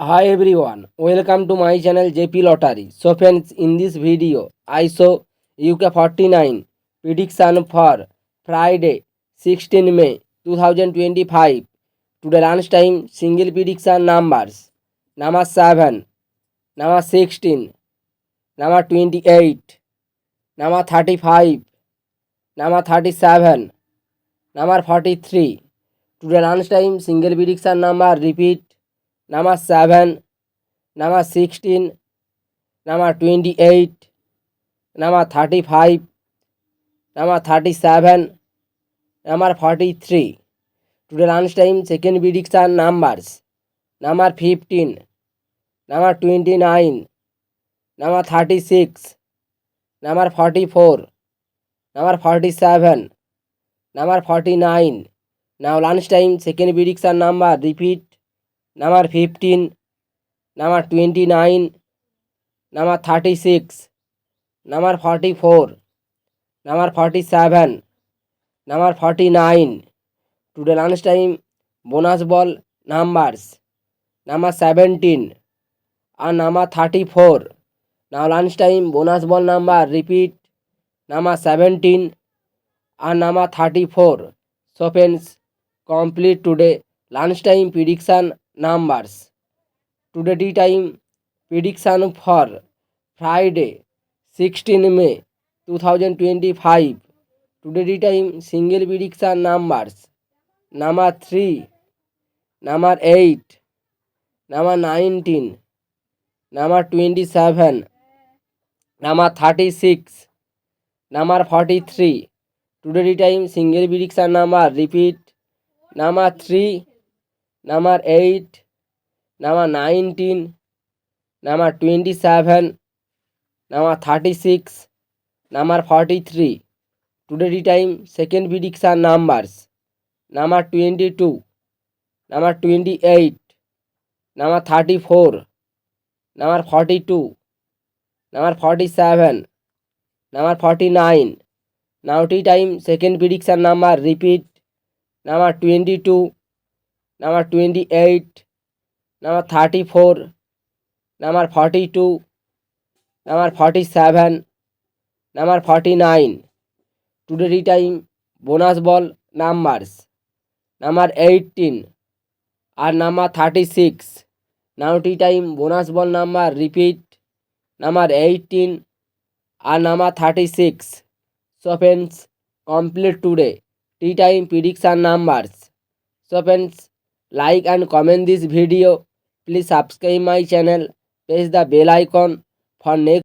Hi everyone, welcome to my channel JP Lottery. So friends, in this video, I show UK 49 prediction for Friday 16 May 2025. Today lunchtime single prediction numbers. Number 7, number 16, number 28, number 35, number 37, number 43. Today lunchtime single prediction number repeat. Number 7, number 16, number 28, number 35, number 37, number 43. Today lunchtime second prediction numbers. Number 15, number 29, number 36, number 44, number 47, number 49. Now lunchtime second prediction number repeat. Number 15, number 29, number 36, number 44, number 47, number 49. Today lunchtime bonus ball numbers. Number 17 and number 34. Now lunchtime bonus ball number repeat. Number 17 and number 34. So friends, complete today lunchtime prediction numbers. Today tea time prediction for Friday 16 May 2025. Today tea time single prediction numbers. Number 3, number 8, number 19, number 27, number 36, number 43. Today time single prediction number repeat. Number 3, number 8, number 19, number 27, number 36, number 43. Today time second prediction numbers. Number 22, number 28, number 34, number 42, number 47, number 49. Now tea time second prediction number repeat. Number 22, number 28, number 34, number 42, number 47, number 49. Today time bonus ball numbers. Number 18 and number 36. Now tea time bonus ball number repeat. Number 18 and number 36. So friends, complete today tea time prediction numbers. So friends, like and comment this video. Please subscribe my channel. Press the bell icon for next